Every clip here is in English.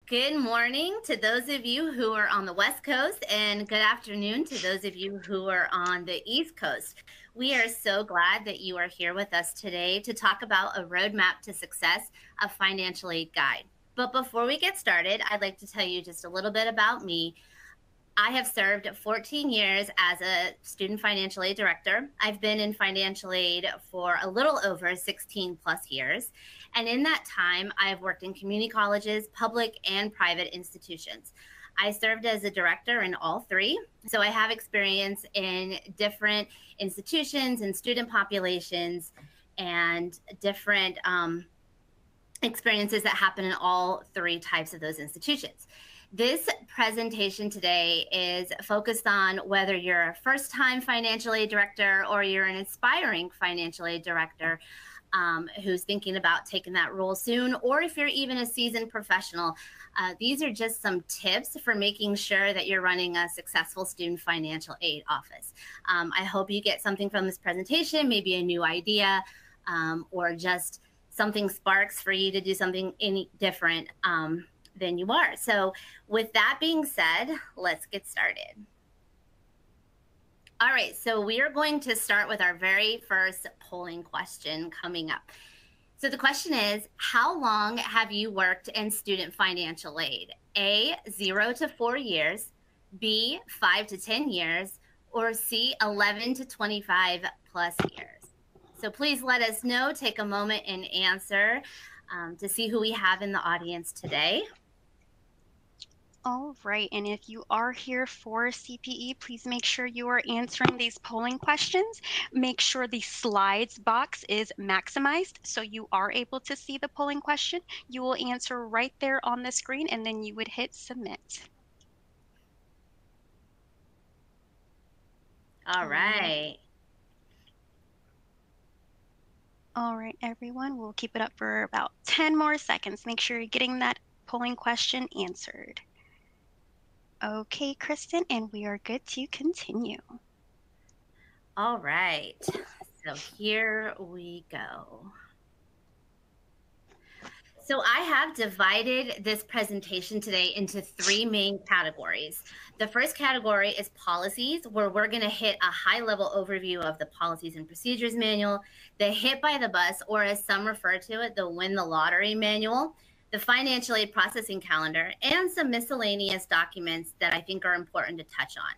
Good morning to those of you who are on the West Coast, and good afternoon to those of you who are on the East Coast. We are so glad that you are here with us today to talk about a roadmap to success, a financial aid guide. But before we get started, I'd like to tell you just a little bit about me. I have served 14 years as a student financial aid director. I've been in financial aid for a little over 16 plus years. And in that time, I've worked in community colleges, public and private institutions. I served as a director in all three. So I have experience in different institutions and student populations and different experiences that happen in all three types of those institutions. This presentation today is focused on whether you're a first-time financial aid director or you're an aspiring financial aid director who's thinking about taking that role soon, or if you're even a seasoned professional. These are just some tips for making sure that you're running a successful student financial aid office. I hope you get something from this presentation, maybe a new idea, or just something sparks for you to do something any different than you are. So with that being said, let's get started. All right, so we are going to start with our very first polling question coming up. So the question is, how long have you worked in student financial aid? A, 0 to 4 years, B, 5 to 10 years, or C, 11 to 25 plus years. So please let us know, take a moment and answer to see who we have in the audience today. All right, and if you are here for CPE, please make sure you are answering these polling questions. Make sure the slides box is maximized so you are able to see the polling question. You will answer right there on the screen, and then you would hit submit. All right. All right, everyone, we'll keep it up for about 10 more seconds. Make sure you're getting that polling question answered. Okay, Kristen, and we are good to continue. All right, so here we go. So I have divided this presentation today into three main categories. The first category is policies, where we're going to hit a high-level overview of the Policies and Procedures Manual, the Hit by the Bus, or as some refer to it, the Win the Lottery Manual, the Financial Aid Processing Calendar, and some miscellaneous documents that I think are important to touch on.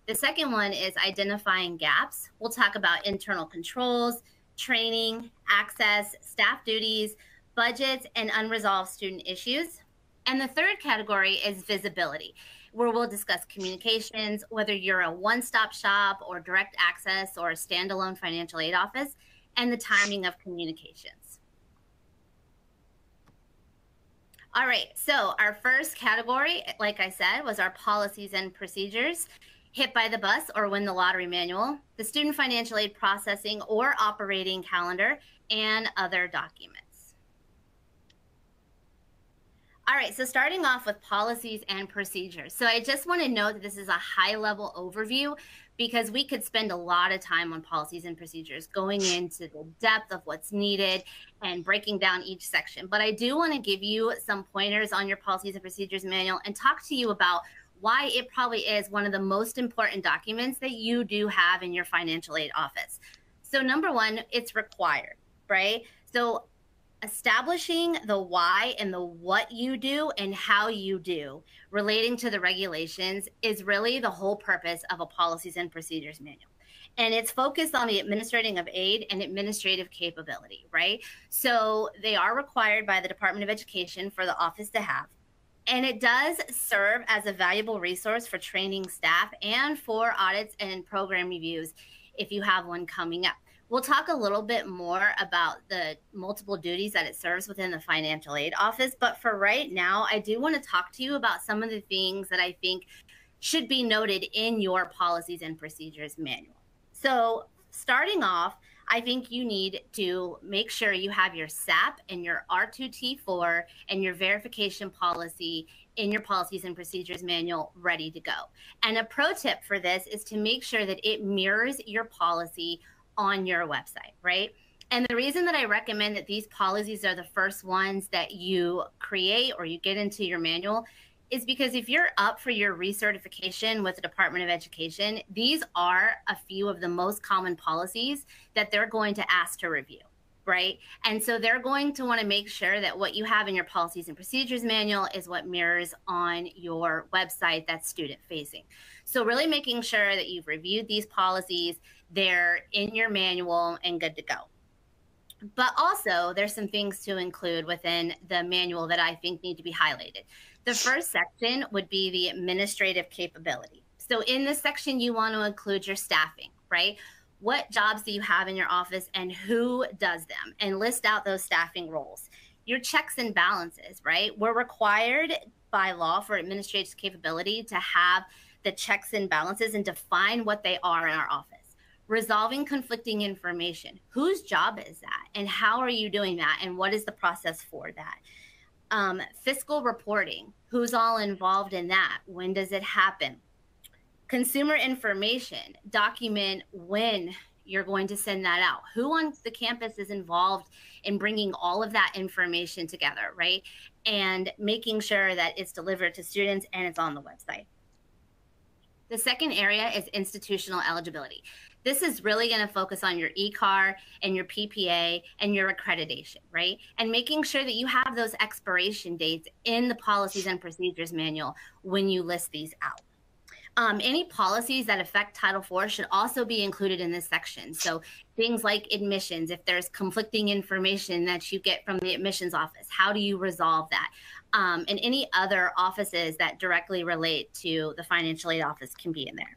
The second one is identifying gaps. We'll talk about internal controls, training, access, staff duties, budgets, and unresolved student issues. And the third category is visibility, where we'll discuss communications, whether you're a one-stop shop or direct access or a standalone financial aid office, and the timing of communications. All right, so our first category, like I said, was our policies and procedures, Hit by the Bus or Win the Lottery Manual, the Student Financial Aid Processing or Operating Calendar, and other documents. All right, so starting off with policies and procedures. So I just want to note that this is a high-level overview because we could spend a lot of time on policies and procedures going into the depth of what's needed and breaking down each section. But I do want to give you some pointers on your policies and procedures manual and talk to you about why it probably is one of the most important documents that you do have in your financial aid office. So number one, it's required, right? So establishing the why and the what you do and how you do relating to the regulations is really the whole purpose of a policies and procedures manual. And it's focused on the administrating of aid and administrative capability, right? So they are required by the Department of Education for the office to have. And it does serve as a valuable resource for training staff and for audits and program reviews if you have one coming up. We'll talk a little bit more about the multiple duties that it serves within the financial aid office. But for right now, I do want to talk to you about some of the things that I think should be noted in your policies and procedures manual. So starting off, I think you need to make sure you have your SAP and your R2T4 and your verification policy in your policies and procedures manual ready to go. And a pro tip for this is to make sure that it mirrors your policy on your website, right? And the reason that I recommend that these policies are the first ones that you create or you get into your manual is because if you're up for your recertification with the Department of Education, these are a few of the most common policies that they're going to ask to review, right? And so they're going to want to make sure that what you have in your policies and procedures manual is what mirrors on your website that's student facing. So really making sure that you've reviewed these policies, they're in your manual and good to go. But also, there's some things to include within the manual that I think need to be highlighted. The first section would be the administrative capability. So in this section, you want to include your staffing, right? What jobs do you have in your office and who does them? And list out those staffing roles. Your checks and balances, right? We're required by law for administrative capability to have the checks and balances and define what they are in our office. Resolving conflicting information. Whose job is that? And how are you doing that? And what is the process for that? Fiscal reporting. Who's all involved in that? When does it happen? Consumer information. Document when you're going to send that out. Who on the campus is involved in bringing all of that information together, right? And making sure that it's delivered to students and it's on the website. The second area is institutional eligibility. This is really going to focus on your ECAR and your PPA and your accreditation, right? And making sure that you have those expiration dates in the policies and procedures manual when you list these out. Any policies that affect Title IV should also be included in this section. So things like admissions, if there's conflicting information that you get from the admissions office, how do you resolve that? And any other offices that directly relate to the financial aid office can be in there.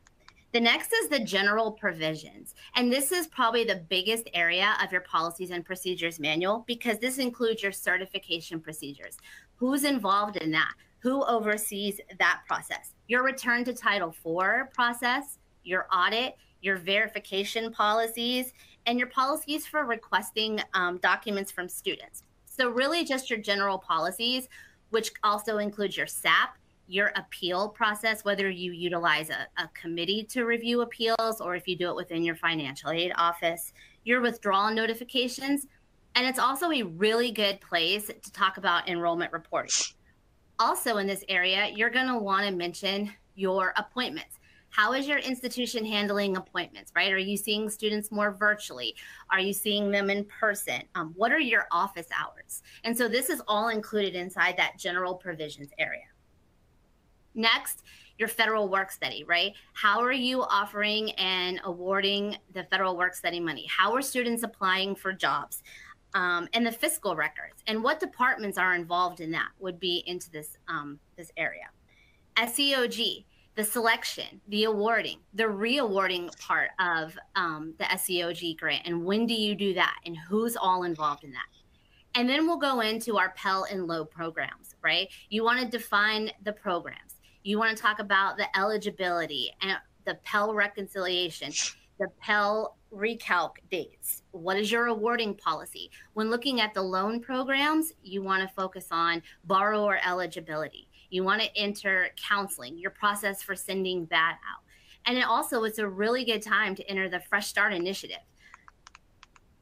The next is the general provisions. And this is probably the biggest area of your policies and procedures manual because this includes your certification procedures. Who's involved in that? Who oversees that process? Your return to Title IV process, your audit, your verification policies, and your policies for requesting documents from students. So really just your general policies, which also includes your SAP, your appeal process, whether you utilize a committee to review appeals or if you do it within your financial aid office, your withdrawal notifications. And it's also a really good place to talk about enrollment reporting. Also in this area, you're going to want to mention your appointments. How is your institution handling appointments, right? Are you seeing students more virtually? Are you seeing them in person? What are your office hours? And so this is all included inside that general provisions area. Next, your federal work study, right? How are you offering and awarding the federal work study money? How are students applying for jobs? And the fiscal records and what departments are involved in that would be into this, this area. SEOG, the selection, the awarding, the re-awarding part of the SEOG grant, and when do you do that and who's all involved in that? And then we'll go into our Pell and Low programs, right? You want to define the programs. You want to talk about the eligibility and the Pell reconciliation, the Pell recalc dates. What is your awarding policy? When looking at the loan programs, you want to focus on borrower eligibility. You want to enter counseling, your process for sending that out. And it's a really good time to enter the Fresh Start Initiative.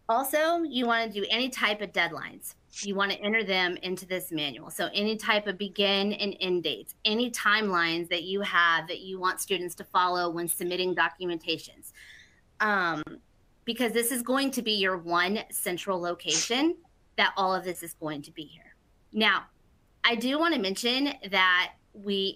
Also, you want to do any type of deadlines. You want to enter them into this manual. So any type of begin and end dates, any timelines that you have that you want students to follow when submitting documentations. Because this is going to be your one central location that all of this is going to be here. Now, I do want to mention that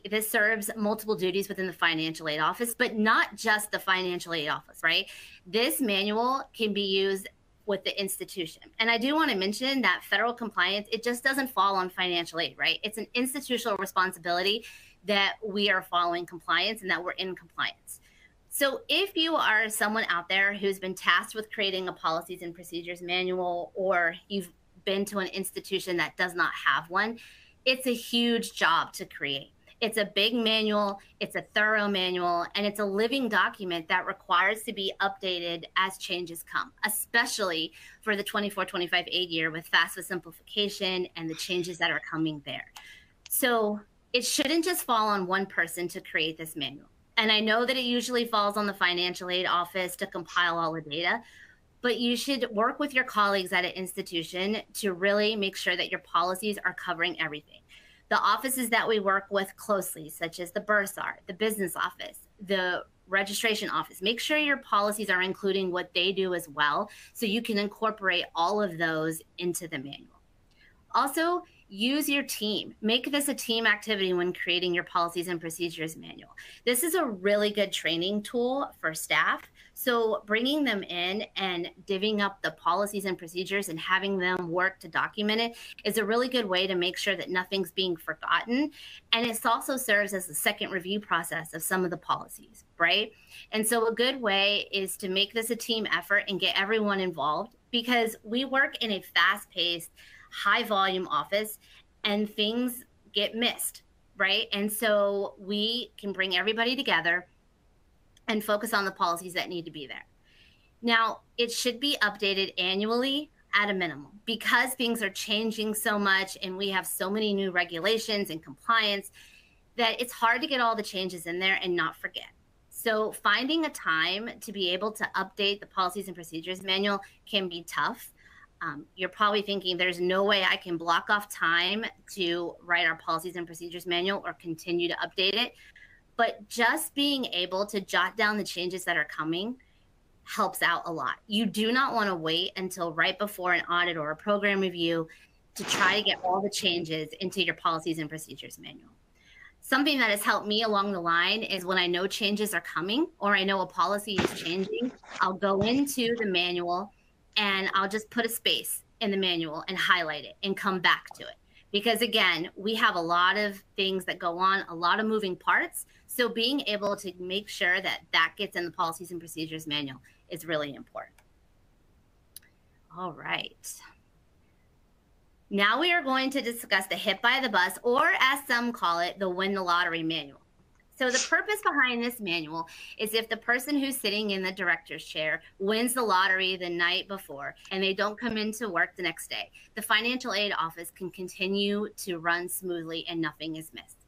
this serves multiple duties within the financial aid office, but not just the financial aid office, right? This manual can be used with the institution. And I do want to mention that federal compliance, it just doesn't fall on financial aid, right? It's an institutional responsibility that we are following compliance and that we're in compliance. So if you are someone out there who's been tasked with creating a policies and procedures manual, or you've been to an institution that does not have one, it's a huge job to create. It's a big manual, it's a thorough manual, and it's a living document that requires to be updated as changes come, especially for the 24-25 aid year with FAFSA simplification and the changes that are coming there. So it shouldn't just fall on one person to create this manual. And I know that it usually falls on the financial aid office to compile all the data, but you should work with your colleagues at an institution to really make sure that your policies are covering everything. The offices that we work with closely, such as the bursar, the business office, the registration office, make sure your policies are including what they do as well, so you can incorporate all of those into the manual. Also, use your team. Make this a team activity when creating your policies and procedures manual. This is a really good training tool for staff. So bringing them in and divvying up the policies and procedures and having them work to document it is a really good way to make sure that nothing's being forgotten. And it also serves as a second review process of some of the policies, right? And so a good way is to make this a team effort and get everyone involved, because we work in a fast-paced, high volume office and things get missed, right? And so we can bring everybody together and focus on the policies that need to be there. Now, it should be updated annually at a minimum, because things are changing so much and we have so many new regulations and compliance that it's hard to get all the changes in there and not forget. So finding a time to be able to update the policies and procedures manual can be tough. You're probably thinking there's no way I can block off time to write our policies and procedures manual or continue to update it. But just being able to jot down the changes that are coming helps out a lot. You do not want to wait until right before an audit or a program review to try to get all the changes into your policies and procedures manual. Something that has helped me along the line is when I know changes are coming or I know a policy is changing, I'll go into the manual and I'll just put a space in the manual and highlight it and come back to it. Because again, we have a lot of things that go on, a lot of moving parts. So being able to make sure that that gets in the policies and procedures manual is really important. All right. Now we are going to discuss the hit by the bus, or as some call it, the win the lottery manual. So the purpose behind this manual is if the person who's sitting in the director's chair wins the lottery the night before and they don't come into work the next day, the financial aid office can continue to run smoothly and nothing is missed.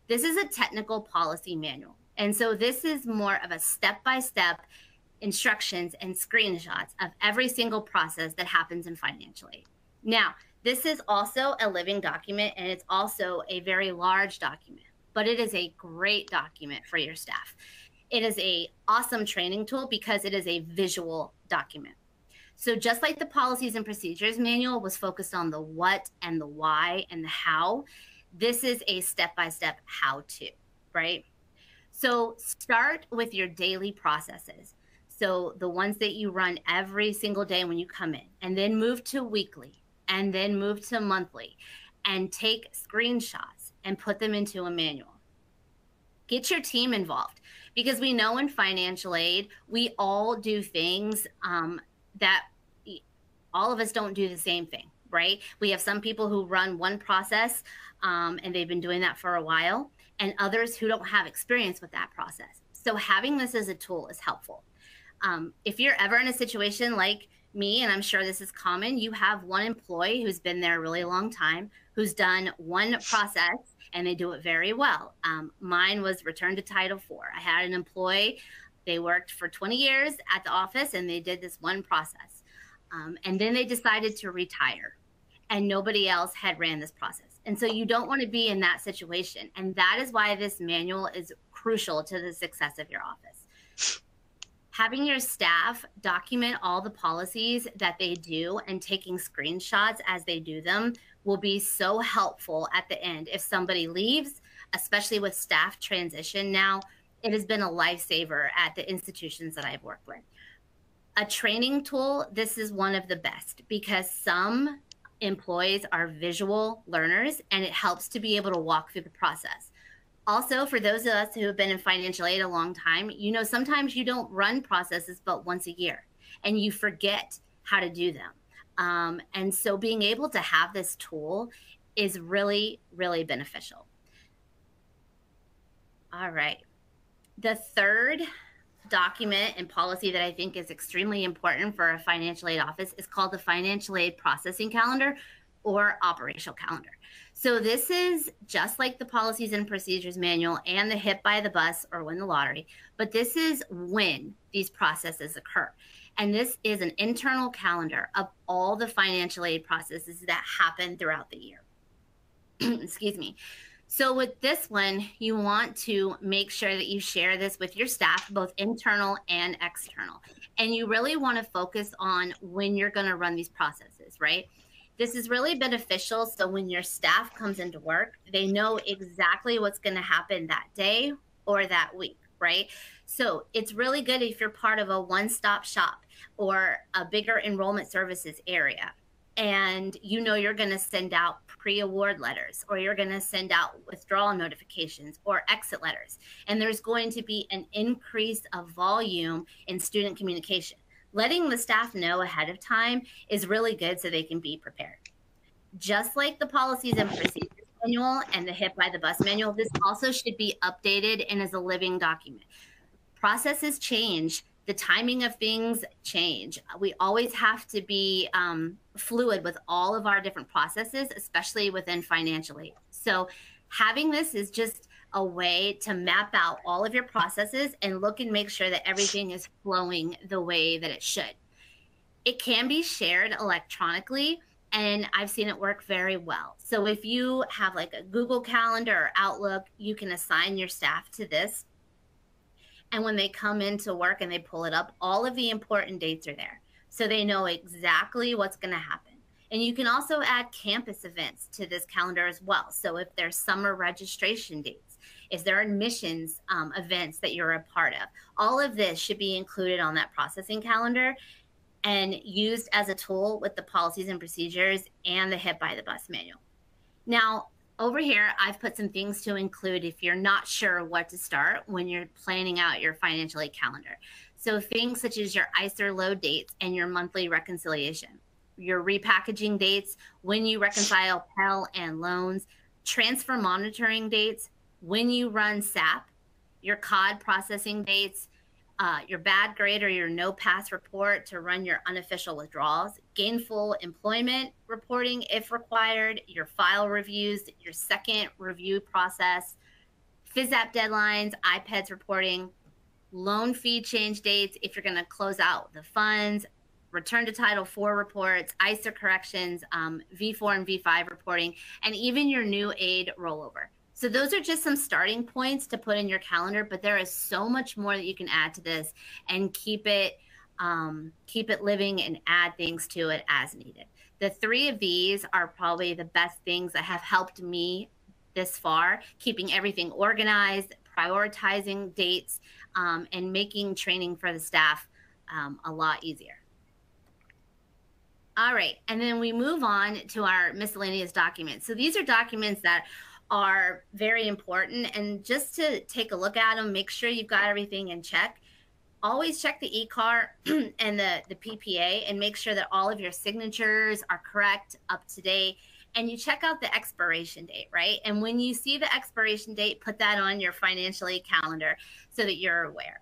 This is a technical policy manual. And so this is more of a step-by-step instructions and screenshots of every single process that happens in financial aid. Now, this is also a living document, and it's also a very large document, but it is a great document for your staff. It is an awesome training tool because it is a visual document. So just like the policies and procedures manual was focused on the what and the why and the how, this is a step-by-step how-to, right? So start with your daily processes. So the ones that you run every single day when you come in, and then move to weekly, and then move to monthly, and take screenshots and put them into a manual. Get your team involved, because we know in financial aid, we all do things that all of us don't do the same thing, right? We have some people who run one process and they've been doing that for a while, and others who don't have experience with that process. So having this as a tool is helpful. If you're ever in a situation like me, and I'm sure this is common, you have one employee who's been there a really long time, who's done one process and they do it very well. Mine was return to Title IV. I had an employee, they worked for 20 years at the office and they did this one process. And then they decided to retire and nobody else had ran this process. And so you don't want to be in that situation. And that is why this manual is crucial to the success of your office. Having your staff document all the policies that they do and taking screenshots as they do them will be so helpful at the end. If somebody leaves, especially with staff transition now, it has been a lifesaver at the institutions that I've worked with. A training tool, this is one of the best because some employees are visual learners and it helps to be able to walk through the process. Also, for those of us who have been in financial aid a long time, you know, sometimes you don't run processes but once a year and you forget how to do them. And so being able to have this tool is really, really beneficial. All right. The third document and policy that I think is extremely important for a financial aid office is called the Financial Aid Processing Calendar or Operational Calendar. So this is just like the policies and procedures manual and the hit by the bus or win the lottery, but this is when these processes occur. And this is an internal calendar of all the financial aid processes that happen throughout the year. Excuse me. So with this one, you want to make sure that you share this with your staff, both internal and external. And you really want to focus on when you're going to run these processes, right? This is really beneficial. So when your staff comes into work, they know exactly what's going to happen that day or that week, right? So it's really good if you're part of a one-stop shop or a bigger enrollment services area, and you know you're going to send out pre-award letters, or you're going to send out withdrawal notifications or exit letters, and there's going to be an increase of volume in student communication. Letting the staff know ahead of time is really good so they can be prepared. Just like the policies and procedures manual and the hit by the bus manual, this also should be updated and is a living document. Processes change, the timing of things change. We always have to be fluid with all of our different processes, especially within financial aid. So having this is just a way to map out all of your processes and look and make sure that everything is flowing the way that it should. It can be shared electronically, and I've seen it work very well. So if you have like a Google Calendar or Outlook, you can assign your staff to this. And when they come into work and they pull it up, all of the important dates are there. So they know exactly what's going to happen. And you can also add campus events to this calendar as well. So if there's summer registration dates, if there are admissions events that you're a part of, all of this should be included on that processing calendar and used as a tool with the policies and procedures and the hit by the bus manual. Now, over here, I've put some things to include if you're not sure what to start when you're planning out your financial aid calendar. So things such as your ICER load dates and your monthly reconciliation, your repackaging dates, when you reconcile Pell and loans, transfer monitoring dates, when you run SAP, your COD processing dates, your bad grade or your no pass report to run your unofficial withdrawals, gainful employment reporting if required, your file reviews, your second review process, FISAP deadlines, IPEDS reporting, loan fee change dates if you're going to close out the funds, return to Title IV reports, ICER corrections, V4 and V5 reporting, and even your new aid rollover. So those are just some starting points to put in your calendar, but there is so much more that you can add to this and keep it living and add things to it as needed. The three of these are probably the best things that have helped me this far, keeping everything organized, prioritizing dates, and making training for the staff a lot easier. All right, and then we move on to our miscellaneous documents. So these are documents that are very important, and just to take a look at them, make sure you've got everything in check. Always check the e-car and the PPA and make sure that all of your signatures are correct, up to date, and you check out the expiration date, right? And when you see the expiration date, put that on your financial aid calendar so that you're aware.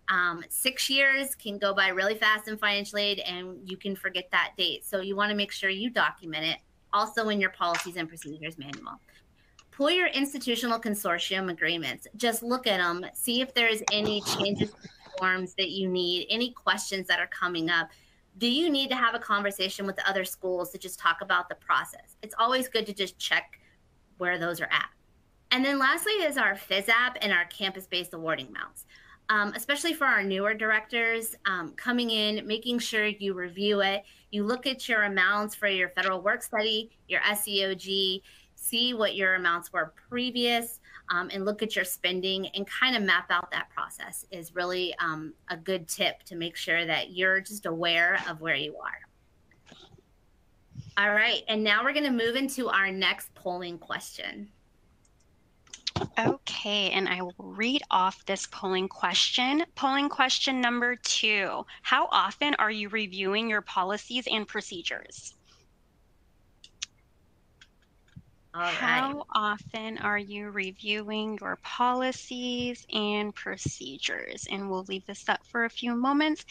6 years can go by really fast in financial aid, and you can forget that date. So you want to make sure you document it, also in your policies and procedures manual. Pull your institutional consortium agreements. Just look at them, see if there's any changes to forms that you need, any questions that are coming up. Do you need to have a conversation with the other schools to just talk about the process? It's always good to just check where those are at. And then lastly is our FISAP and our campus-based awarding amounts. Especially for our newer directors coming in, making sure you review it. You look at your amounts for your federal work study, your SEOG, see what your amounts were previous, and look at your spending and kind of map out that process is really a good tip to make sure that you're just aware of where you are. All right, and now we're going to move into our next polling question. Okay, and I will read off this polling question. Polling question number 2. How often are you reviewing your policies and procedures? All right. How often are you reviewing your policies and procedures? And we'll leave this up for a few moments.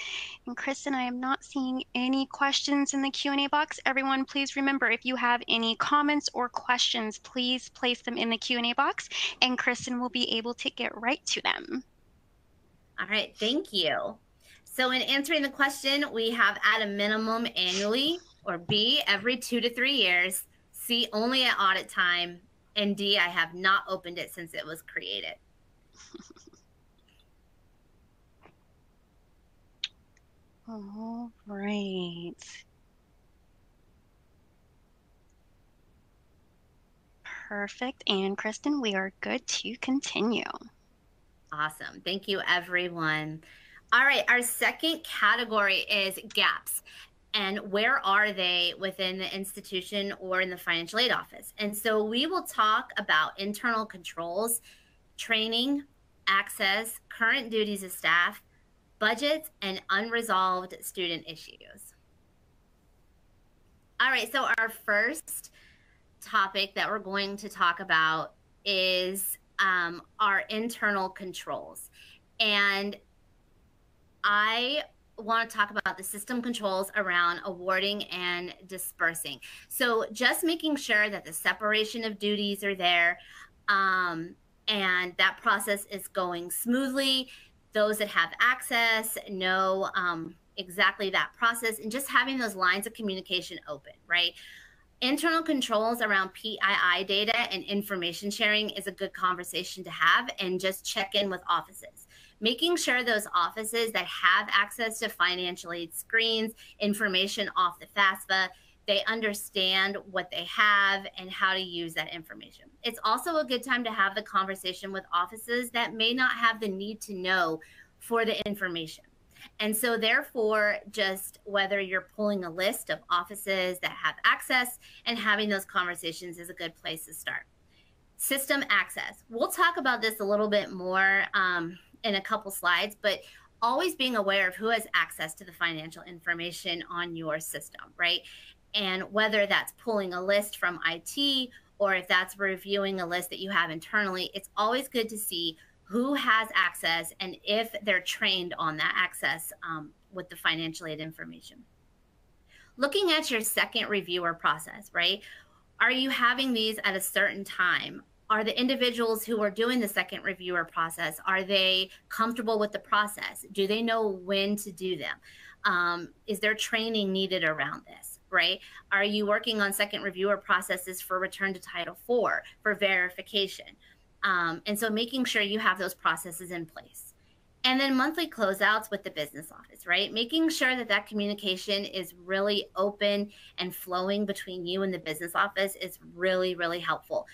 And Kristen, I am not seeing any questions in the Q&A box. Everyone, please remember, if you have any comments or questions, please place them in the Q&A box, and Kristen will be able to get right to them. All right, thank you. So in answering the question, we have at a minimum annually, or B, every 2 to 3 years, C, only at audit time, and D, I have not opened it since it was created. All right. Perfect. And Kristen, we are good to continue. Awesome. Thank you, everyone. All right, our second category is gaps. And where are they within the institution or in the financial aid office? And so we will talk about internal controls, training, access, current duties of staff, budgets, and unresolved student issues. All right, so our first topic that we're going to talk about is our internal controls. And I want to talk about the system controls around awarding and dispersing. So just making sure that the separation of duties are there, and that process is going smoothly. Those that have access know exactly that process, and just having those lines of communication open, right? Internal controls around PII data and information sharing is a good conversation to have, and just check in with offices. Making sure those offices that have access to financial aid screens, information off the FAFSA, they understand what they have and how to use that information. It's also a good time to have the conversation with offices that may not have the need to know for the information. And so therefore, just whether you're pulling a list of offices that have access and having those conversations is a good place to start. System access. We'll talk about this a little bit more in a couple slides, but always being aware of who has access to the financial information on your system, right? And whether that's pulling a list from IT or if that's reviewing a list that you have internally, it's always good to see who has access and if they're trained on that access with the financial aid information. Looking at your second reviewer process, right? Are you having these at a certain time? Are the individuals who are doing the second reviewer process, are they comfortable with the process? Do they know when to do them? Is there training needed around this, right? Are you working on second reviewer processes for return to Title IV, for verification? And so making sure you have those processes in place. And then monthly closeouts with the business office, right? Making sure that that communication is really open and flowing between you and the business office is really, really helpful.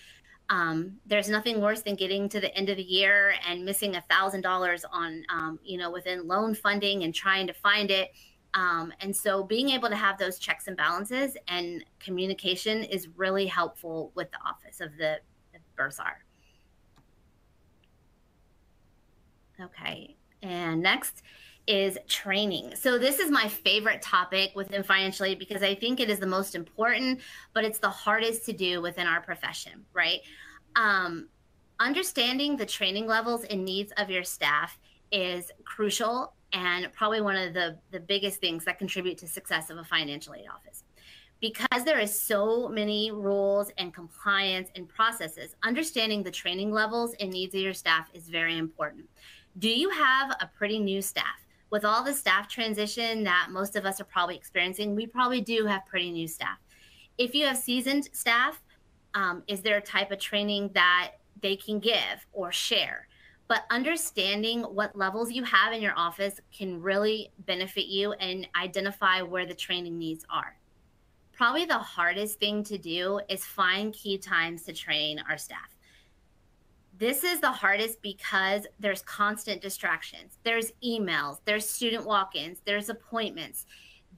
There's nothing worse than getting to the end of the year and missing $1,000 on, within loan funding and trying to find it. And so being able to have those checks and balances and communication is really helpful with the office of the bursar. Okay, and next is training. So this is my favorite topic within financial aid because I think it is the most important, but it's the hardest to do within our profession, right? Understanding the training levels and needs of your staff is crucial and probably one of the biggest things that contribute to success of a financial aid office. Because there is so many rules and compliance and processes, understanding the training levels and needs of your staff is very important. Do you have a pretty new staff? With all the staff transition that most of us are probably experiencing, we probably do have pretty new staff. If you have seasoned staff, is there a type of training that they can give or share? But understanding what levels you have in your office can really benefit you and identify where the training needs are. Probably the hardest thing to do is find key times to train our staff. This is the hardest because there's constant distractions. There's emails, there's student walk-ins, there's appointments.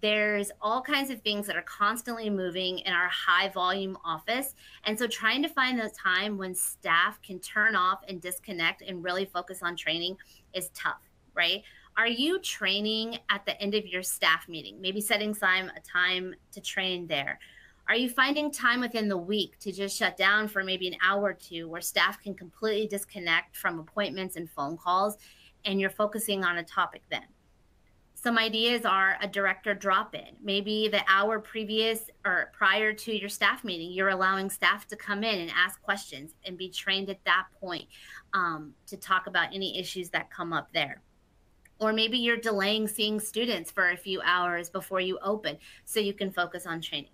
There's all kinds of things that are constantly moving in our high volume office. And so trying to find the time when staff can turn off and disconnect and really focus on training is tough, right? Are you training at the end of your staff meeting? Maybe setting aside a time to train there. Are you finding time within the week to just shut down for maybe an hour or two where staff can completely disconnect from appointments and phone calls and you're focusing on a topic then? Some ideas are a director drop-in. Maybe the hour previous or prior to your staff meeting, you're allowing staff to come in and ask questions and be trained at that point to talk about any issues that come up there. Or maybe you're delaying seeing students for a few hours before you open so you can focus on training.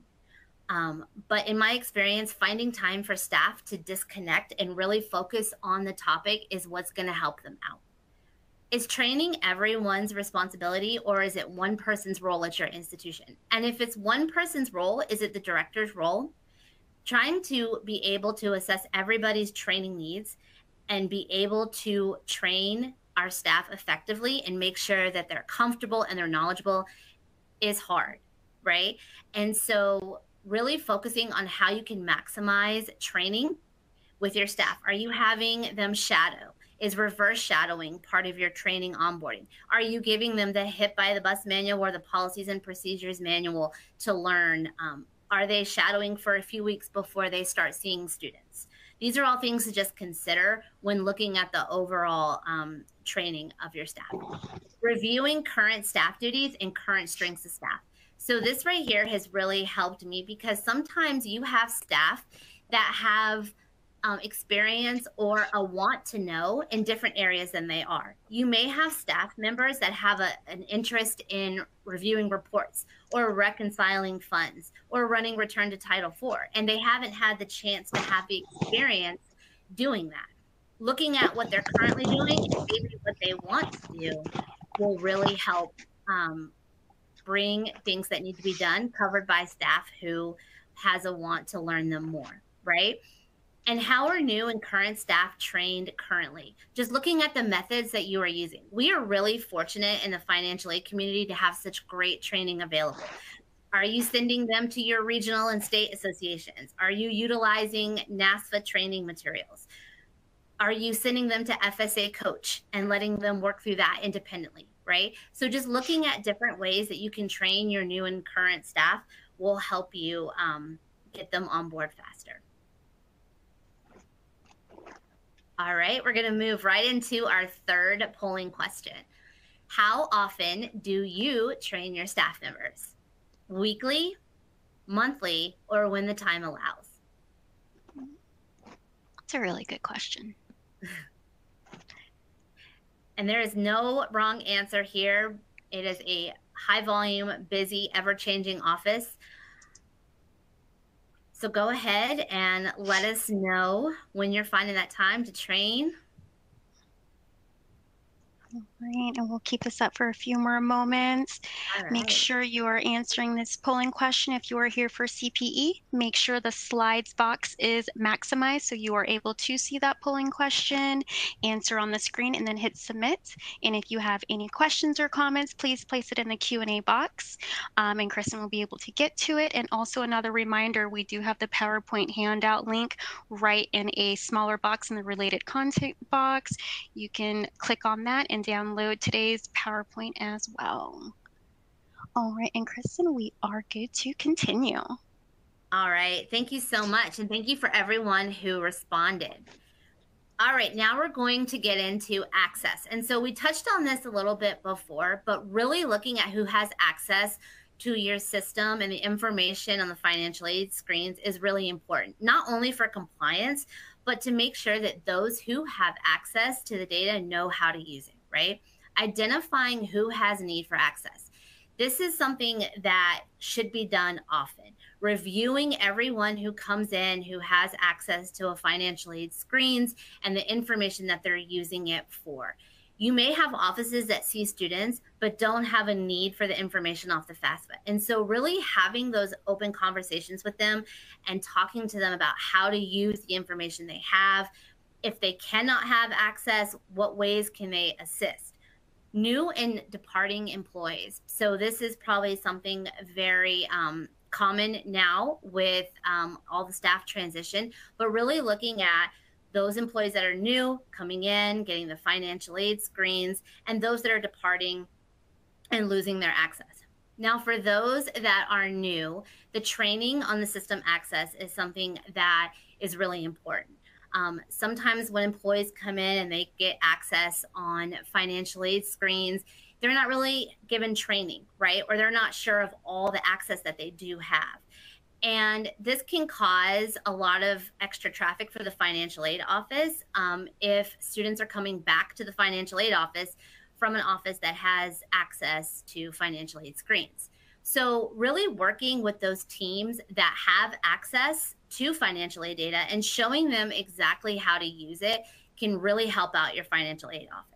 But in my experience, finding time for staff to disconnect and really focus on the topic is what's going to help them out. Is training everyone's responsibility, or is it one person's role at your institution? And if it's one person's role, is it the director's role? Trying to be able to assess everybody's training needs and be able to train our staff effectively and make sure that they're comfortable and they're knowledgeable is hard, right? And so really focusing on how you can maximize training with your staff. Are you having them shadow? Is reverse shadowing part of your training onboarding? Are you giving them the hit by the bus manual or the policies and procedures manual to learn? Are they shadowing for a few weeks before they start seeing students? These are all things to just consider when looking at the overall training of your staff. Reviewing current staff duties and current strengths of staff. So this right here has really helped me because sometimes you have staff that have experience or a want to know in different areas than they are. You may have staff members that have an interest in reviewing reports or reconciling funds or running return to Title IV, and they haven't had the chance to have the experience doing that. Looking at what they're currently doing and maybe what they want to do will really help bring things that need to be done covered by staff who has a want to learn them more, right? And how are new and current staff trained currently? Just looking at the methods that you are using. We are really fortunate in the financial aid community to have such great training available. Are you sending them to your regional and state associations? Are you utilizing NASFA training materials? Are you sending them to FSA Coach and letting them work through that independently, right? So just looking at different ways that you can train your new and current staff will help you get them on board faster. All right, we're going to move right into our third polling question. How often do you train your staff members? Weekly, monthly, or when the time allows? That's a really good question. And there is no wrong answer here. It is a high volume, busy, ever-changing office. So go ahead and let us know when you're finding that time to train. All right, and we'll keep this up for a few more moments. All Make right. sure you are answering this polling question. If you are here for CPE, make sure the slides box is maximized so you are able to see that polling question, answer on the screen, and then hit submit. And if you have any questions or comments, please place it in the Q&A box, and Kristen will be able to get to it. And also another reminder, we do have the PowerPoint handout link right in a smaller box in the related content box. You can click on that and download today's PowerPoint as well. All right, and Kristen, we are good to continue. All right, thank you so much. And thank you for everyone who responded. All right, now we're going to get into access. And so we touched on this a little bit before, but really looking at who has access to your system and the information on the financial aid screens is really important, not only for compliance, but to make sure that those who have access to the data know how to use it, right? Identifying who has need for access. This is something that should be done often. Reviewing everyone who comes in who has access to a financial aid screens and the information that they're using it for. You may have offices that see students, but don't have a need for the information off the FAFSA. And so really having those open conversations with them and talking to them about how to use the information they have. If they cannot have access, what ways can they assist? New and departing employees. So this is probably something very common now with all the staff transition, but really looking at those employees that are new, coming in, getting the financial aid screens, and those that are departing and losing their access. Now, for those that are new, the training on the system access is something that is really important. Sometimes when employees come in and they get access on financial aid screens, they're not really given training, right? Or they're not sure of all the access that they do have. And this can cause a lot of extra traffic for the financial aid office. If students are coming back to the financial aid office from an office that has access to financial aid screens. So really working with those teams that have access to financial aid data and showing them exactly how to use it can really help out your financial aid office.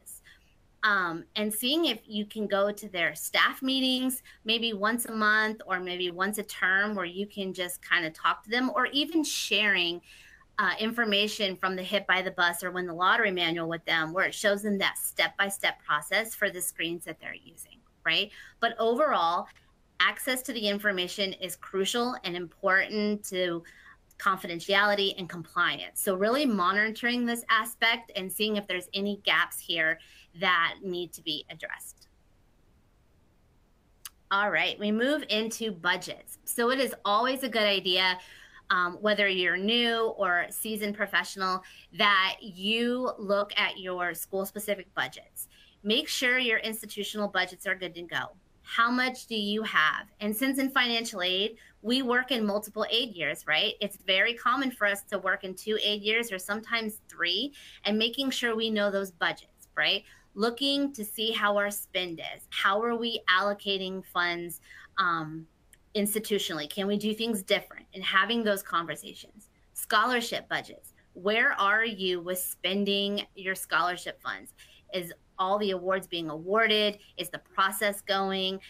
And seeing if you can go to their staff meetings, maybe once a month or maybe once a term, where you can just kind of talk to them, or even sharing information from the Hit by the Bus or Win the Lottery manual with them, where it shows them that step-by-step process for the screens that they're using, right? But overall, access to the information is crucial and important to confidentiality and compliance. So really monitoring this aspect and seeing if there's any gaps here that need to be addressed. All right, we move into budgets. So it is always a good idea, whether you're new or seasoned professional, that you look at your school-specific budgets. Make sure your institutional budgets are good to go. How much do you have? And since in financial aid, we work in multiple aid years, right? It's very common for us to work in 2 aid years or sometimes 3, and making sure we know those budgets, right? Looking to see how our spend is. How are we allocating funds institutionally? Can we do things different? And having those conversations. Scholarship budgets. Where are you with spending your scholarship funds? Is all the awards being awarded? Is the process going?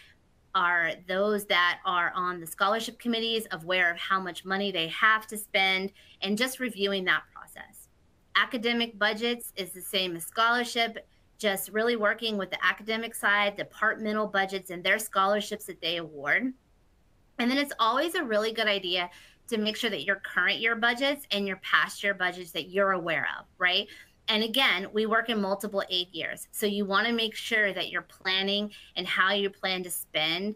Are those that are on the scholarship committees aware of how much money they have to spend? And just reviewing that process. Academic budgets is the same as scholarship, just really working with the academic side, departmental budgets, and their scholarships that they award. And then it's always a really good idea to make sure that your current year budgets and your past year budgets that you're aware of, right? And again, we work in multiple aid years. So you want to make sure that you're planning and how you plan to spend,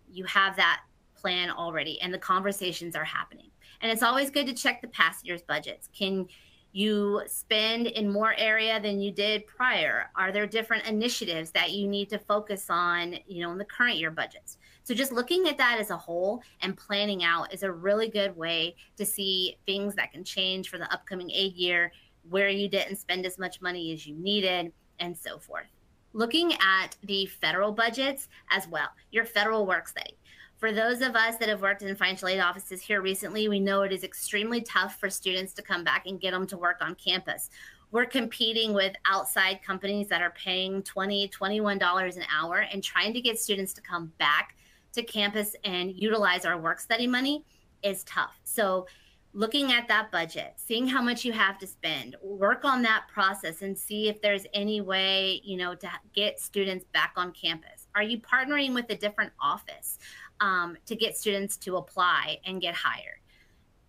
you have that plan already and the conversations are happening. And it's always good to check the past year's budgets. Can you spend in more area than you did prior? Are there different initiatives that you need to focus on, in the current year budgets? So just looking at that as a whole and planning out is a really good way to see things that can change for the upcoming aid year, where you didn't spend as much money as you needed, and so forth. Looking at the federal budgets as well, your federal work study. For those of us that have worked in financial aid offices here recently, we know it is extremely tough for students to come back and get them to work on campus. We're competing with outside companies that are paying $20, $21 an hour, and trying to get students to come back to campus and utilize our work study money is tough. So looking at that budget, seeing how much you have to spend, work on that process and see if there's any way, to get students back on campus. Are you partnering with a different office to get students to apply and get hired?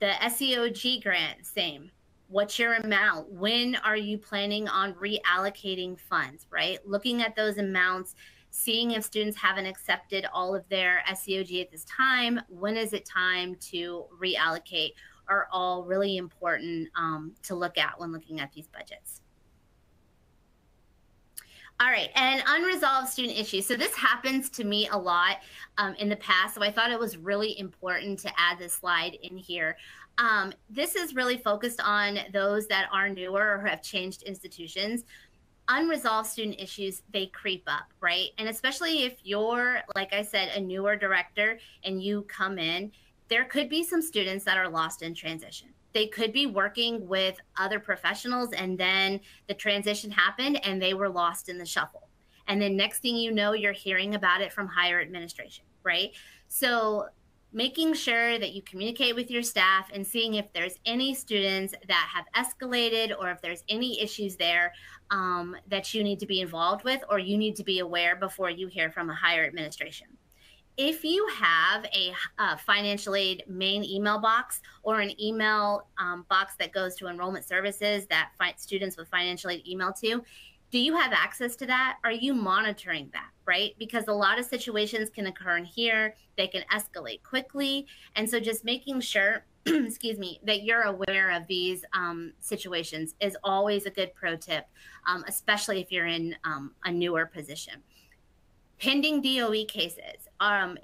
The SEOG grant, same. What's your amount? When are you planning on reallocating funds, right? Looking at those amounts, seeing if students haven't accepted all of their SEOG at this time, when is it time to reallocate, are all really important to look at when looking at these budgets. All right, and unresolved student issues. So this happens to me a lot in the past, so I thought it was really important to add this slide in here. This is really focused on those that are newer or have changed institutions. Unresolved student issues, they creep up, right? And especially if you're, like I said, a newer director and you come in, there could be some students that are lost in transition. They could be working with other professionals and then the transition happened and they were lost in the shuffle. And then next thing you know, you're hearing about it from higher administration, right? So making sure that you communicate with your staff and seeing if there's any students that have escalated or if there's any issues there that you need to be involved with or you need to be aware before you hear from a higher administration. If you have a financial aid main email box or an email box that goes to enrollment services that students with financial aid email to, do you have access to that? Are you monitoring that, right? Because a lot of situations can occur in here. They can escalate quickly. And so just making sure, excuse me, that you're aware of these situations is always a good pro tip, especially if you're in a newer position. Pending DOE cases.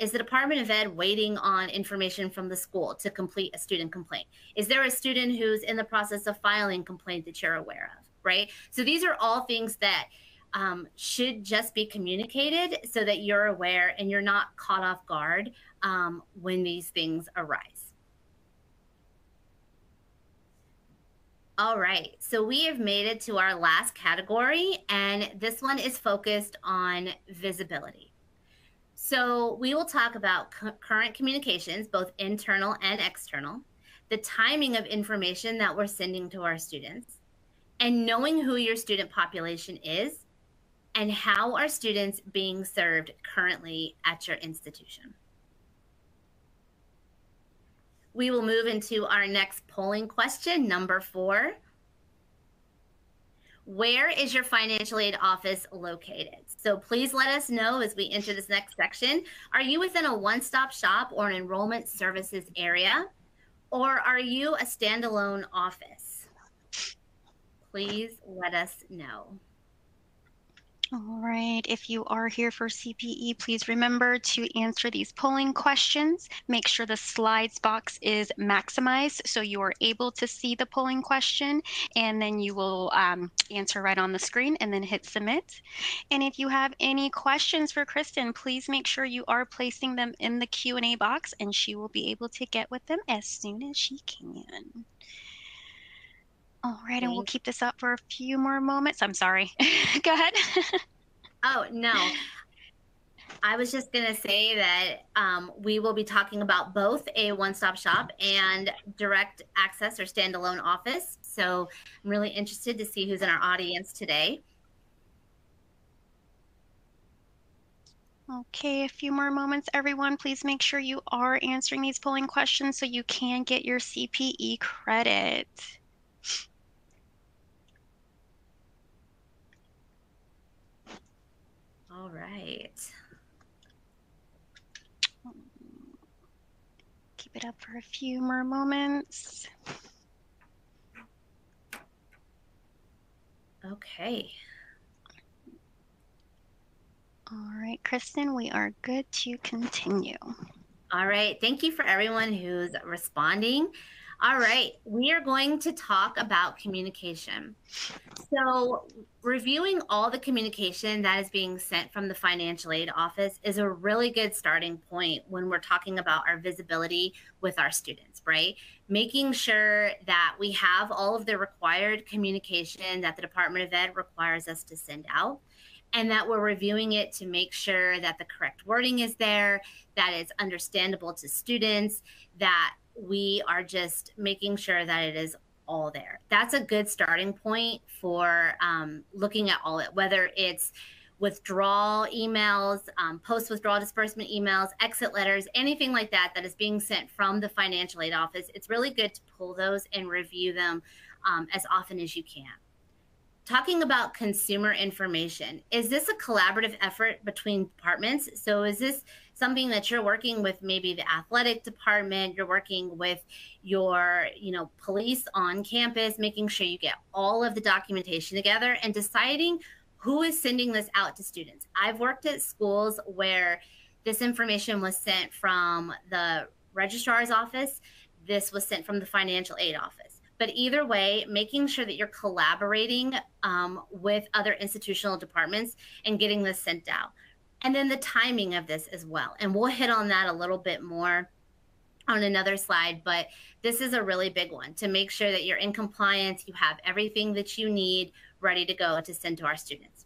Is the Department of Ed waiting on information from the school to complete a student complaint? Is there a student who's in the process of filing a complaint that you're aware of, right? So these are all things that should just be communicated so that you're aware and you're not caught off guard when these things arise. All right, so we have made it to our last category, and this one is focused on visibility. So we will talk about current communications, both internal and external, the timing of information that we're sending to our students, and knowing who your student population is, and how are students being served currently at your institution. We will move into our next polling question, number 4. Where is your financial aid office located? So please let us know as we enter this next section. Are you within a one-stop shop or an enrollment services area? Or are you a standalone office? Please let us know. All right, if you are here for CPE, please remember to answer these polling questions. Make sure the slides box is maximized so you are able to see the polling question, and then you will answer right on the screen and then hit submit. And if you have any questions for Kristen, please make sure you are placing them in the Q&A box, and she will be able to get with them as soon as she can. All right, and we'll keep this up for a few more moments. I'm sorry. Go ahead. Oh, no. I was just going to say that we will be talking about both a one-stop shop and direct access or standalone office. So I'm really interested to see who's in our audience today. Okay, a few more moments, everyone. Please make sure you are answering these polling questions so you can get your CPE credit. All right. Keep it up for a few more moments. Okay. All right, Kristen, we are good to continue. All right. Thank you for everyone who's responding. All right. We are going to talk about communication. So reviewing all the communication that is being sent from the financial aid office is a really good starting point when we're talking about our visibility with our students, right? Making sure that we have all of the required communication that the Department of Ed requires us to send out, and that we're reviewing it to make sure that the correct wording is there, that it's understandable to students, that we are just making sure that it is all there. That's a good starting point for looking at all it, whether it's withdrawal emails, post-withdrawal disbursement emails, exit letters, anything like that that is being sent from the financial aid office. It's really good to pull those and review them as often as you can. Talking about consumer information, is this a collaborative effort between departments? So is this something that you're working with maybe the athletic department, you're working with your, police on campus, making sure you get all of the documentation together and deciding who is sending this out to students? I've worked at schools where this information was sent from the registrar's office. This was sent from the financial aid office. But either way, making sure that you're collaborating with other institutional departments and getting this sent out. And then the timing of this as well. And we'll hit on that a little bit more on another slide, but this is a really big one to make sure that you're in compliance, you have everything that you need ready to go to send to our students.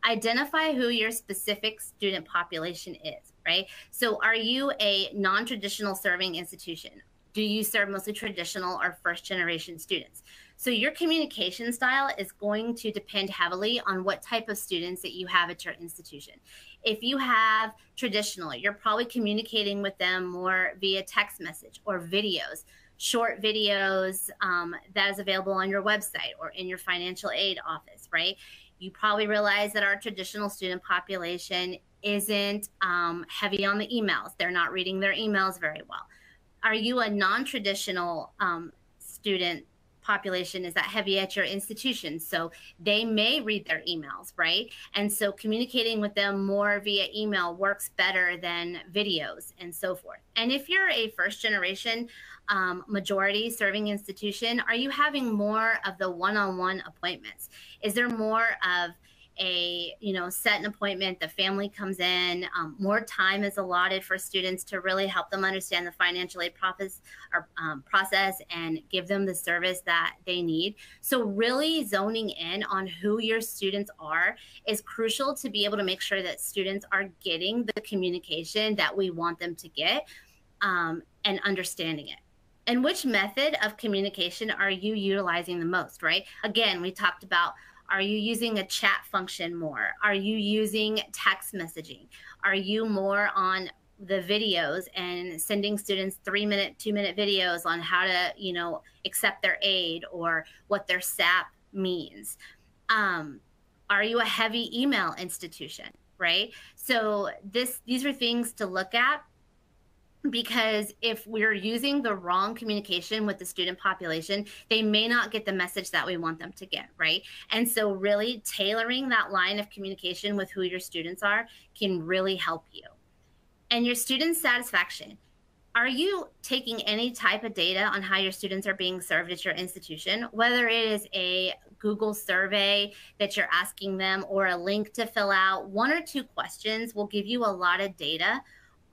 Identify who your specific student population is, right? So are you a non-traditional serving institution? Do you serve mostly traditional or first generation students? So your communication style is going to depend heavily on what type of students that you have at your institution. If you have traditional, you're probably communicating with them more via text message or videos, short videos that is available on your website or in your financial aid office, right? You probably realize that our traditional student population isn't heavy on the emails. They're not reading their emails very well. Are you a non-traditional student population? Is that heavy at your institution? So they may read their emails, right? And so communicating with them more via email works better than videos and so forth. And if you're a first generation majority serving institution, are you having more of the one-on-one appointments? Is there more of set an appointment, the family comes in, more time is allotted for students to really help them understand the financial aid process and give them the service that they need. So really zoning in on who your students are is crucial to be able to make sure that students are getting the communication that we want them to get, and understanding it. And which method of communication are you utilizing the most, right? Again, we talked about, are you using a chat function more? Are you using text messaging? Are you more on the videos and sending students 3-minute, 2-minute videos on how to, accept their aid or what their SAP means? Are you a heavy email institution, right? So these are things to look at, because if we're using the wrong communication with the student population, they may not get the message that we want them to get, right? And so really tailoring that line of communication with who your students are can really help you. And your student satisfaction. Are you taking any type of data on how your students are being served at your institution, whether it is a Google survey that you're asking them or a link to fill out? 1 or 2 questions will give you a lot of data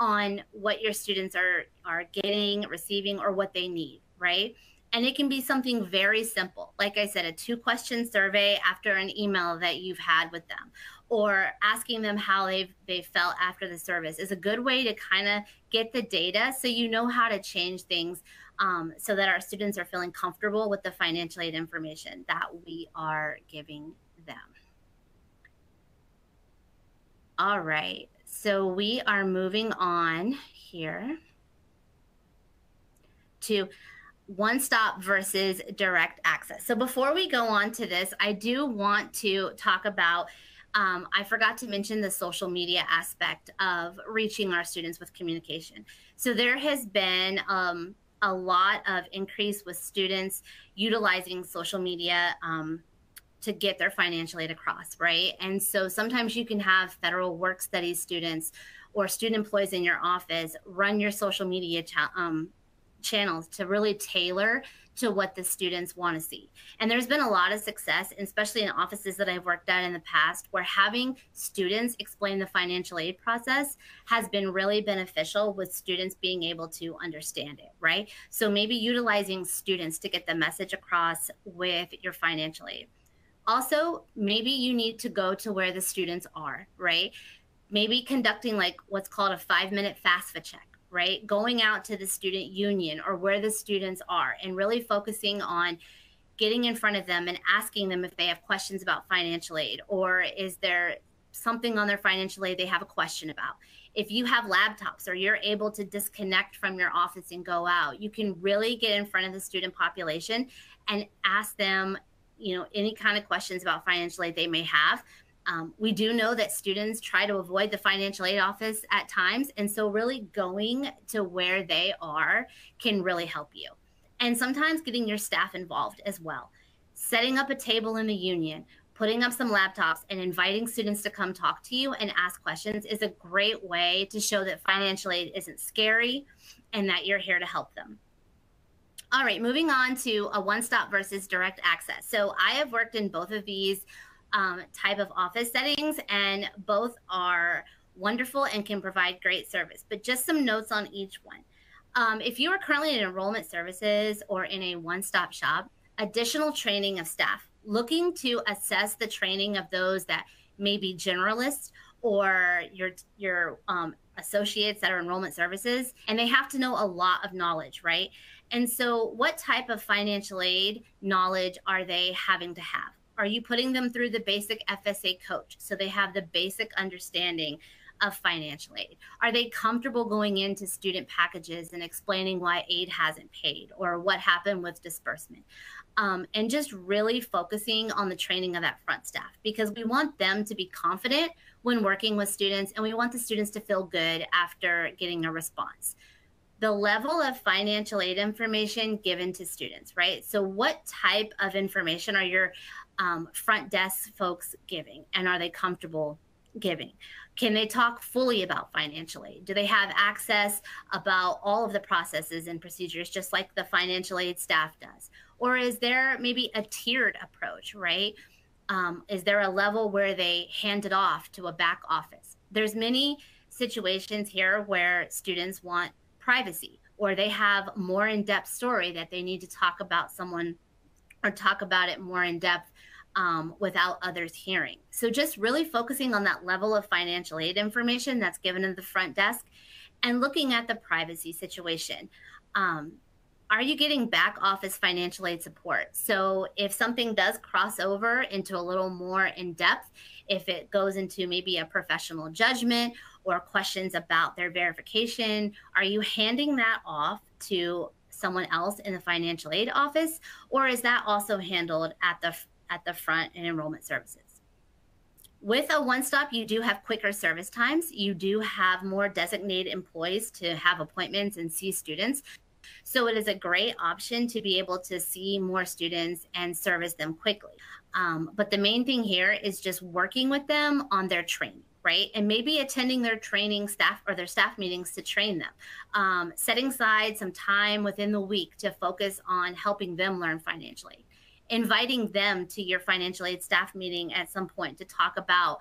on what your students are getting, receiving, or what they need, right? And it can be something very simple. Like I said, a 2-question survey after an email that you've had with them, or asking them how they felt after the service is a good way to kind of get the data so you know how to change things, so that our students are feeling comfortable with the financial aid information that we are giving them. All right. So we are moving on here to one-stop versus direct access. So before we go on to this, I do want to talk about, I forgot to mention the social media aspect of reaching our students with communication. So there has been a lot of increase with students utilizing social media to get their financial aid across, right? And so sometimes you can have federal work studies students or student employees in your office run your social media channels to really tailor to what the students want to see. And there's been a lot of success, especially in offices that I've worked at in the past, where having students explain the financial aid process has been really beneficial, with students being able to understand it, right? So maybe utilizing students to get the message across with your financial aid. Also, maybe you need to go to where the students are, right? Maybe conducting like what's called a 5-minute FAFSA check, right? Going out to the student union or where the students are and really focusing on getting in front of them and asking them if they have questions about financial aid, or is there something on their financial aid they have a question about. If you have laptops or you're able to disconnect from your office and go out, you can really get in front of the student population and ask them any kind of questions about financial aid they may have. We do know that students try to avoid the financial aid office at times. And so really going to where they are can really help you. And sometimes getting your staff involved as well. Setting up a table in the union, putting up some laptops and inviting students to come talk to you and ask questions is a great way to show that financial aid isn't scary and that you're here to help them. All right, moving on to a one-stop versus direct access. So I have worked in both of these type of office settings, and both are wonderful and can provide great service. But just some notes on each one. If you are currently in enrollment services or in a one-stop shop, additional training of staff, looking to assess the training of those that may be generalists or your associates that are enrollment services, and they have to know a lot of knowledge, right? And so what type of financial aid knowledge are they having to have? Are you putting them through the basic FSA coach so they have the basic understanding of financial aid? Are they comfortable going into student packages and explaining why aid hasn't paid or what happened with disbursement? And just really focusing on the training of that front staff, because we want them to be confident when working with students, and we want the students to feel good after getting a response. The level of financial aid information given to students, right? So what type of information are your front desk folks giving, and are they comfortable giving? Can they talk fully about financial aid? Do they have access about all of the processes and procedures just like the financial aid staff does? Or is there maybe a tiered approach, right? Is there a level where they hand it off to a back office? There's many situations here where students want privacy, or they have more in-depth story that they need to talk about someone or talk about it more in depth without others hearing. So just really focusing on that level of financial aid information that's given at the front desk and looking at the privacy situation. Are you getting back office financial aid support? So if something does cross over into a little more in depth, if it goes into maybe a professional judgment or questions about their verification, are you handing that off to someone else in the financial aid office, or is that also handled at the front in enrollment services? With a one-stop, you do have quicker service times. You do have more designated employees to have appointments and see students. So it is a great option to be able to see more students and service them quickly. But the main thing here is just working with them on their training, right? And maybe attending their training staff or their staff meetings to train them. Setting aside some time within the week to focus on helping them learn financial aid. Inviting them to your financial aid staff meeting at some point to talk about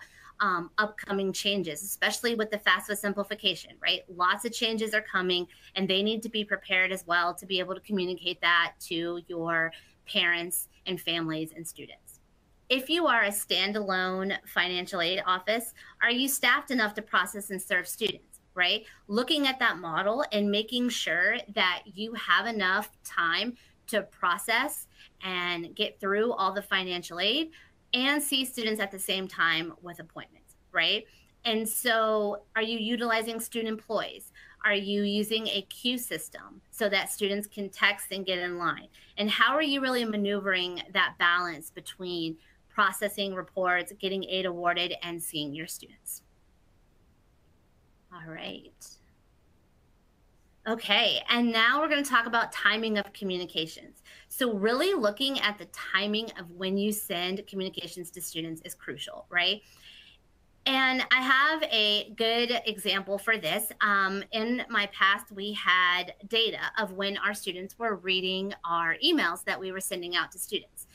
upcoming changes, especially with the FAFSA simplification, right? Lots of changes are coming and they need to be prepared as well to be able to communicate that to your parents and families and students. If you are a standalone financial aid office, are you staffed enough to process and serve students, right? Looking at that model and making sure that you have enough time to process and get through all the financial aid and see students at the same time with appointments, right? And so are you utilizing student employees? Are you using a queue system so that students can text and get in line? And how are you really maneuvering that balance between processing reports, getting aid awarded, and seeing your students? All right. Okay, and now we're going to talk about timing of communications. So really looking at the timing of when you send communications to students is crucial, right? And I have a good example for this. In my past, we had data of when our students were reading our emails that we were sending out to students.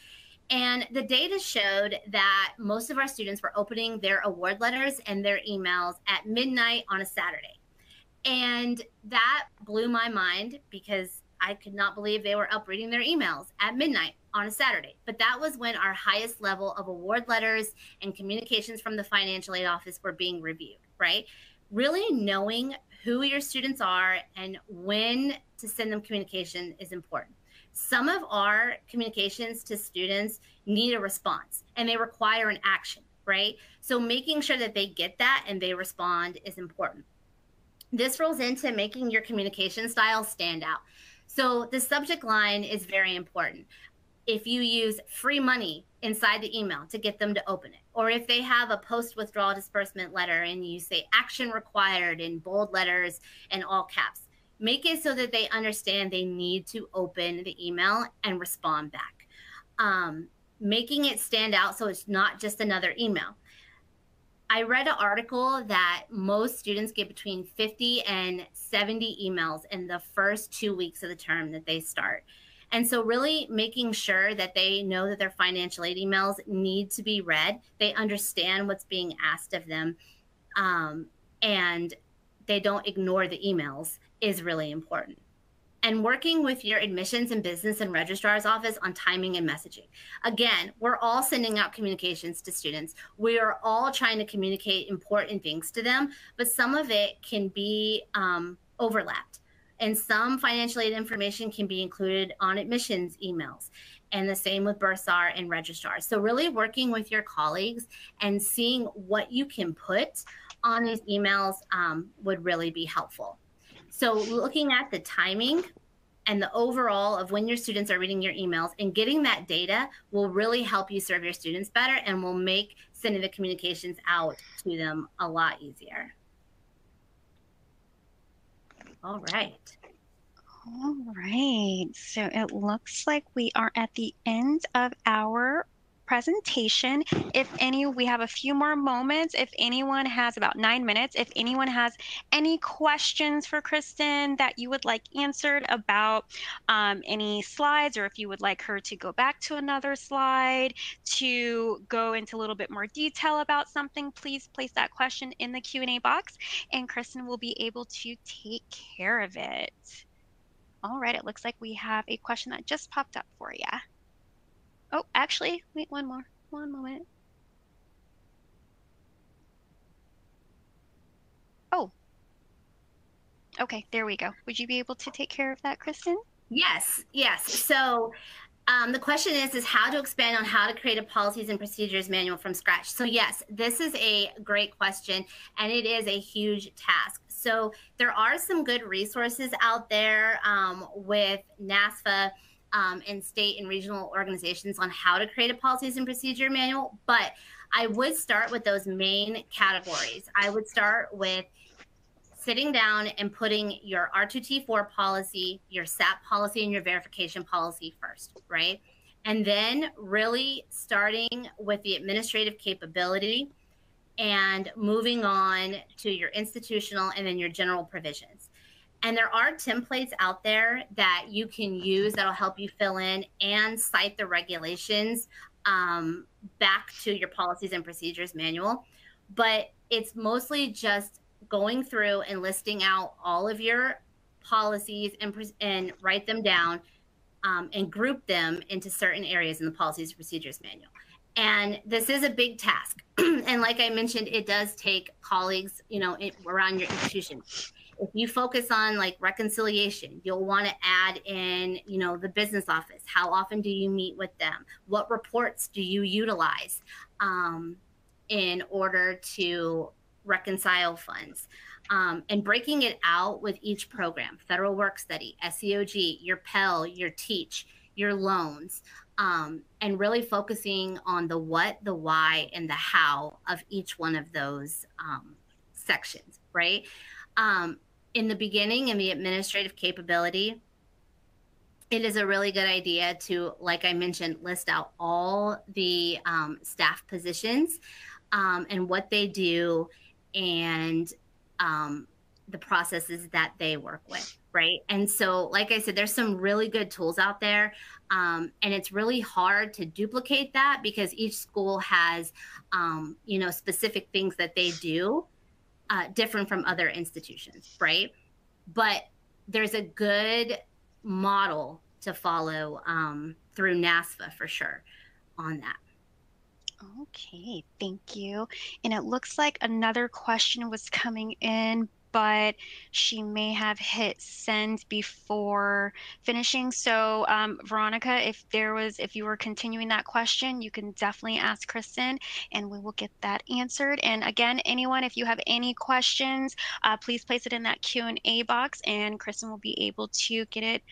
And the data showed that most of our students were opening their award letters and their emails at midnight on a Saturday. And that blew my mind because I could not believe they were up reading their emails at midnight on a Saturday. But that was when our highest level of award letters and communications from the financial aid office were being reviewed, right? Really knowing who your students are and when to send them communication is important. Some of our communications to students need a response and they require an action, right? So making sure that they get that and they respond is important. This rolls into making your communication style stand out. So the subject line is very important. If you use free money inside the email to get them to open it, or if they have a post-withdrawal disbursement letter and you say action required in bold letters and all caps, make it so that they understand they need to open the email and respond back. Making it stand out so it's not just another email. I read an article that most students get between 50 and 70 emails in the first 2 weeks of the term that they start. And so really making sure that they know that their financial aid emails need to be read, they understand what's being asked of them, and they don't ignore the emails is really important. And working with your admissions and business and registrar's office on timing and messaging. Again, we're all sending out communications to students. We are all trying to communicate important things to them, but some of it can be overlapped. And some financial aid information can be included on admissions emails, and the same with bursar and registrar. So really working with your colleagues and seeing what you can put on these emails would really be helpful. So looking at the timing and the overall of when your students are reading your emails and getting that data will really help you serve your students better and will make sending the communications out to them a lot easier. All right. All right. So it looks like we are at the end of our presentation. We have a few more moments. If anyone has about 9 minutes, if anyone has any questions for Kristen that you would like answered about any slides, or if you would like her to go back to another slide to go into a little bit more detail about something, please place that question in the Q&A box and Kristen will be able to take care of it. All right, it looks like we have a question that just popped up for you. Oh, actually, wait, one moment. Oh, okay, there we go. Would you be able to take care of that, Kristen? Yes. So the question is how to expand on how to create a policies and procedures manual from scratch. So yes, this is a great question, and it is a huge task. So there are some good resources out there with NASFA and state and regional organizations on how to create a policies and procedure manual, but I would start with those main categories. I would start with sitting down and putting your R2T4 policy, your SAP policy, and your verification policy first, right? And then really starting with the administrative capability and moving on to your institutional and then your general provisions. And there are templates out there that you can use that'll help you fill in and cite the regulations back to your policies and procedures manual. But it's mostly just going through and listing out all of your policies and write them down and group them into certain areas in the policies and procedures manual. And this is a big task. And like I mentioned, it does take colleagues, around your institution. If you focus on like reconciliation, you'll want to add in, the business office. How often do you meet with them? What reports do you utilize in order to reconcile funds? And breaking it out with each program, federal work study, SEOG, your Pell, your Teach, your loans, and really focusing on the what, the why, and the how of each one of those sections, right? In the beginning, in the administrative capability, it is a really good idea to, like I mentioned, list out all the staff positions and what they do and the processes that they work with, right? And so, like I said, there's some really good tools out there, and it's really hard to duplicate that because each school has, specific things that they do different from other institutions, right? But there's a good model to follow through NASFA for sure on that. Okay, thank you. And it looks like another question was coming in, but she may have hit send before finishing. So Veronica, if you were continuing that question, you can definitely ask Kristen and we will get that answered. And again, anyone, if you have any questions, please place it in that Q&A box and Kristen will be able to get it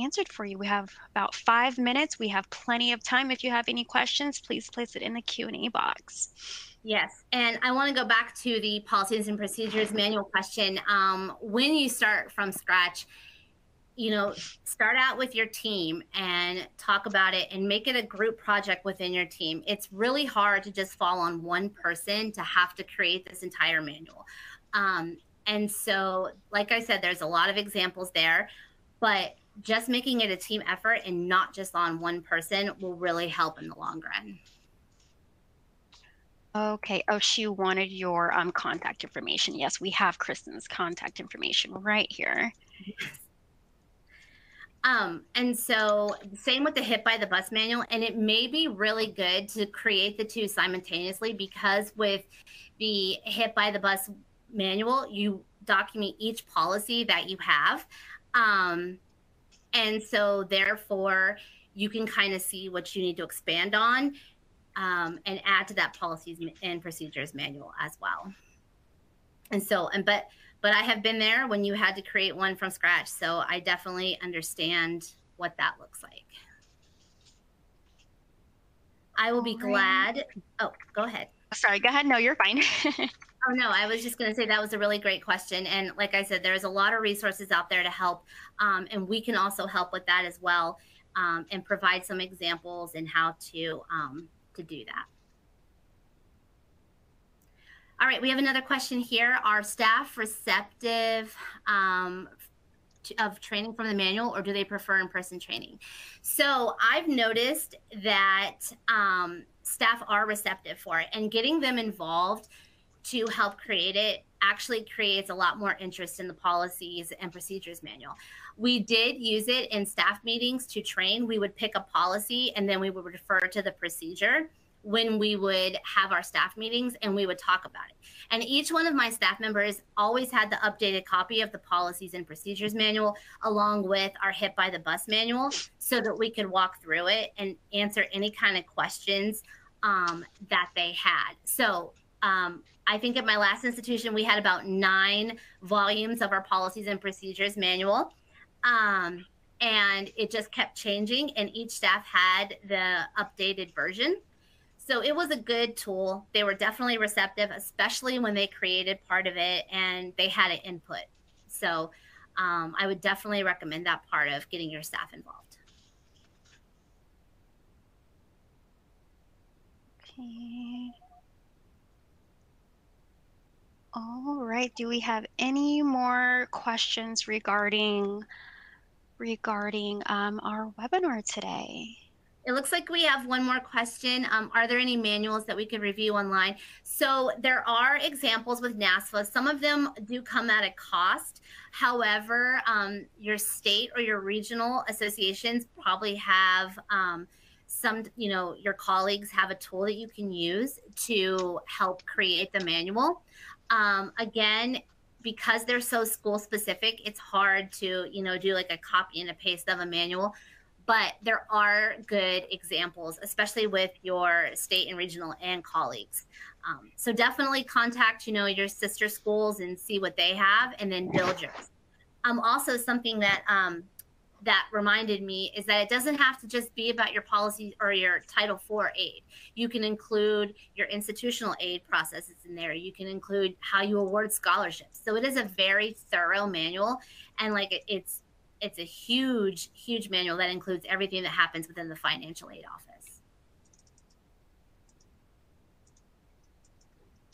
answered for you. We have about 5 minutes. We have plenty of time. If you have any questions, please place it in the Q&A box. Yes, and I want to go back to the policies and procedures manual question. When you start from scratch, start out with your team and talk about it and make it a group project within your team. It's really hard to just fall on one person to have to create this entire manual. And so, like I said, there's a lot of examples there, but just making it a team effort and not just on one person will really help in the long run. Okay. Oh, she wanted your contact information. Yes, we have Kristen's contact information right here. And so same with the hit by the bus manual, and it may be really good to create the two simultaneously because with the hit by the bus manual, you document each policy that you have. And so therefore you can kind of see what you need to expand on and add to that policies and procedures manual as well. And so, but I have been there when you had to create one from scratch. So I definitely understand what that looks like. I will be glad. Oh, go ahead. Sorry, go ahead. No, you're fine. Oh, no, I was just going to say that was a really great question. And like I said, there's a lot of resources out there to help. And we can also help with that as well. and provide some examples in how to do that. All right, we have another question here. Are staff receptive of training from the manual, or do they prefer in-person training? So I've noticed that staff are receptive for it, and getting them involved to help create it actually creates a lot more interest in the policies and procedures manual. We did use it in staff meetings to train. We would pick a policy and then we would refer to the procedure when we would have our staff meetings, and we would talk about it. And each one of my staff members always had the updated copy of the policies and procedures manual along with our hit by the bus manual, so that we could walk through it and answer any kind of questions that they had. So I think at my last institution, we had about 9 volumes of our policies and procedures manual. And it just kept changing, and each staff had the updated version. So it was a good tool. They were definitely receptive, especially when they created part of it and they had an input. So I would definitely recommend that part of getting your staff involved. Okay. All right. Do we have any more questions regarding our webinar today? It looks like we have one more question. Are there any manuals that we could review online? So there are examples with NASFA. Some of them do come at a cost. However, your state or your regional associations probably have some, your colleagues have a tool that you can use to help create the manual. Again, because they're so school specific, it's hard to, do like a copy and a paste of a manual. But there are good examples, especially with your state and regional and colleagues. So definitely contact, your sister schools and see what they have, and then build yours. Also, something that that reminded me is that it doesn't have to just be about your policy or your Title IV aid. You can include your institutional aid processes in there. You can include how you award scholarships. So it is a very thorough manual, and it's a huge, huge manual that includes everything that happens within the financial aid office.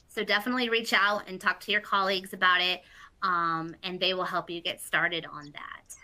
So definitely reach out and talk to your colleagues about it, and they will help you get started on that.